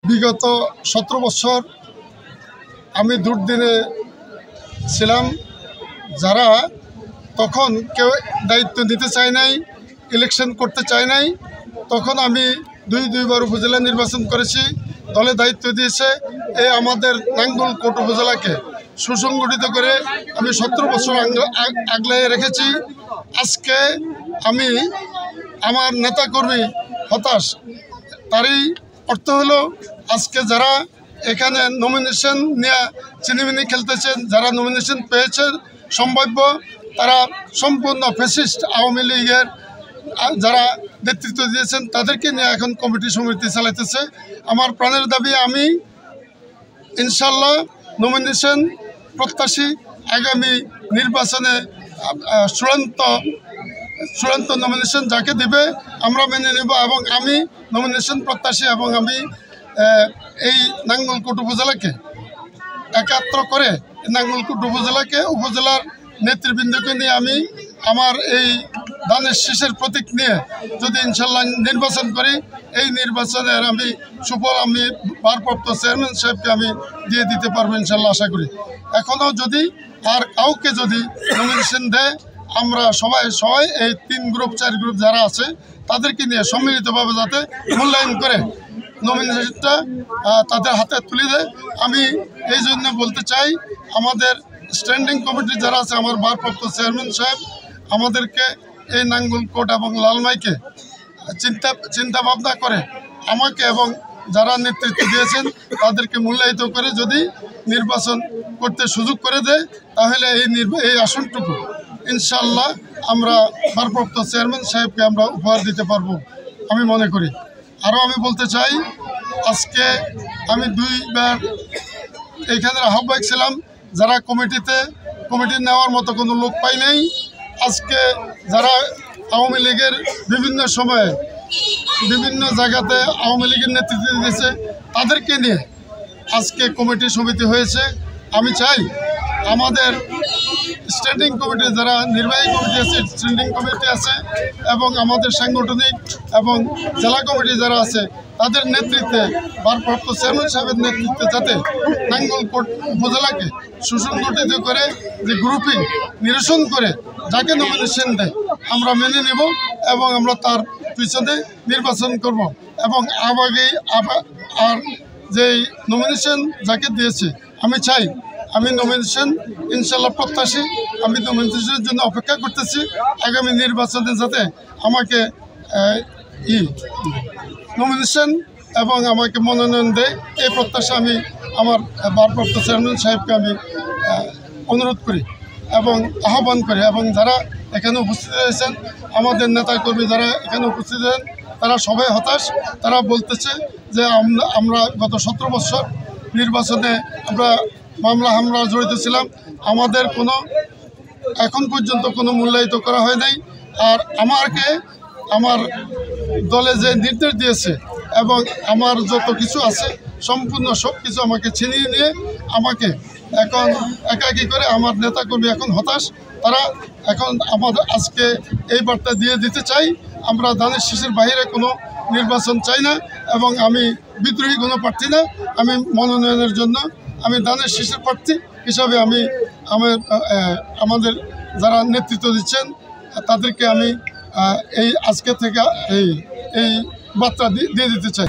বিগত 17 বছর আমি দুর্দিনে ছিলাম। যারা তখন কেউ দায়িত্ব নিতে চায় নাই, ইলেকশন করতে চায় নাই, তখন আমি দুইবার উপজেলা নির্বাচন করেছি। দলে দায়িত্ব দিয়েছে এই আমাদের নাঙ্গলকোট উপজেলাকে সুসংগঠিত করে আমি 17 বছর আগলায় রেখেছি। আজকে আমি আমার নেতাকর্মী হতাশ। তারই অর্থ হলো আজকে যারা এখানে নমিনেশন নিয়ে চিনিমিনি খেলতেছেন, যারা নমিনেশন পেয়েছে সম্ভাব্য, তারা সম্পূর্ণ ফ্যাসিস্ট আওয়ামী লীগের যারা নেতৃত্ব দিয়েছেন তাদেরকে নিয়ে এখন কমিটি সমিতি চালাইতেছে। আমার প্রাণের দাবি, আমি ইনশাল্লাহ নমিনেশন প্রত্যাশী। আগামী নির্বাচনে চূড়ান্ত নমিনেশন যাকে দেবে আমরা মেনে নেব, এবং আমি নমিনেশন প্রত্যাশী, এবং আমি এই নাঙ্গলকোট উপজেলাকে একাত্র করে নাঙ্গলকোট উপজেলার নেতৃবৃন্দকে নিয়ে আমি আমার এই ধানের শীষের প্রতীক নিয়ে যদি ইনশাল্লাহ নির্বাচন করি, এই নির্বাচনের আমি সুফল আমি ভারপ্রাপ্ত চেয়ারম্যান সাহেবকে আমি দিয়ে দিতে পারবো ইনশাল্লাহ আশা করি। এখনও যদি আর কাউকে যদি নমিনেশন দেয়, আমরা সবাই এই 3 গ্রুপ 4 গ্রুপ যারা আছে তাদেরকে নিয়ে সম্মিলিতভাবে যাতে মূল্যায়ন করে নমিনেশনটা তাদের হাতে তুলে দেয়। আমি এই জন্য বলতে চাই, আমাদের স্ট্যান্ডিং কমিটি যারা আছে, আমার ভারপ্রাপ্ত চেয়ারম্যান সাহেব আমাদেরকে এই নাঙ্গলকোট এবং লালমাইকে চিন্তা ভাবনা করে আমাকে এবং যারা নেতৃত্ব দিয়েছেন তাদেরকে মূল্যায়িত করে যদি নির্বাচন করতে সুযোগ করে দেয়, তাহলে এই আসনটুকু ইনশাল্লাহ আমরা ভারপ্রাপ্ত চেয়ারম্যান সাহেবকে আমরা উপহার দিতে পারবো আমি মনে করি। আরও আমি বলতে চাই, আজকে আমি 2বার এইখানের আহ্বায়ক ছিলাম, যারা কমিটি নেওয়ার মতো কোনো লোক পাই নাই। আজকে যারা আওয়ামী লীগের বিভিন্ন সময়ে বিভিন্ন জায়গাতে আওয়ামী লীগের নেতৃত্ব দিয়েছে তাদেরকে নিয়ে আজকে কমিটি সমিতি হয়েছে। আমি চাই আমাদের স্ট্যান্ডিং কমিটি যারা নির্বাহী কমিটি আছে, স্ট্যান্ডিং কমিটি আছে, এবং আমাদের সাংগঠনিক এবং জেলা কমিটি যারা আছে তাদের নেতৃত্বে ভারপ্রাপ্ত চেয়ারম্যান সাহেবের নেতৃত্বে যাতে নাঙ্গলকোট উপজেলাকে সুসংগঠিত করে যে গ্রুপিং নিরসন করে যাকে নমিনেশন দেয় আমরা মেনে নেব, এবং আমরা তার পিছনে নির্বাচন করব। এবং আর যেই নমিনেশন যাকে দিয়েছে আমি চাই, আমি নমিনেশন ইনশাল্লাহ প্রত্যাশী, আমি নমিনেশনের জন্য অপেক্ষা করতেছি। আগামী নির্বাচনে যাতে আমাকে নমিনেশন এবং আমাকে মনোনয়ন দেয়, এই প্রত্যাশা আমি আমার ভারপ্রাপ্ত চেয়ারম্যান সাহেবকে আমি অনুরোধ করি এবং আহ্বান করি। এবং যারা এখানে উপস্থিত হয়েছেন, আমাদের নেতাকর্মী যারা এখানে উপস্থিত হয়েছেন, তারা সবাই হতাশ। তারা বলতেছে যে আমরা গত 17 বছর নির্বাচনে আমরা মামলা হামলা জড়িত ছিলাম, আমাদের এখন পর্যন্ত কোনো মূল্যায়িত করা হয় নাই। আর আমার দলে যে নির্দেশ দিয়েছে এবং আমার যত কিছু আছে সম্পূর্ণ সব কিছু আমাকে ছিনিয়ে নিয়ে আমাকে এখন একাকী করে আমার নেতাকর্মী এখন হতাশ। তারা এখন আমাদের আজকে এই বার্তা দিয়ে দিতে চাই, আমরা ধানের শীষের বাইরে কোনো নির্বাচন চাই না, এবং আমি বিদ্রোহী কোনো প্রার্থী না। আমি মনোনয়নের জন্য আমি ধানের শীষের প্রার্থী হিসাবে আমি আমাদের যারা নেতৃত্ব দিচ্ছেন তাদেরকে আমি এই আজকে থেকে এই বার্তা দিয়ে দিতে চাই।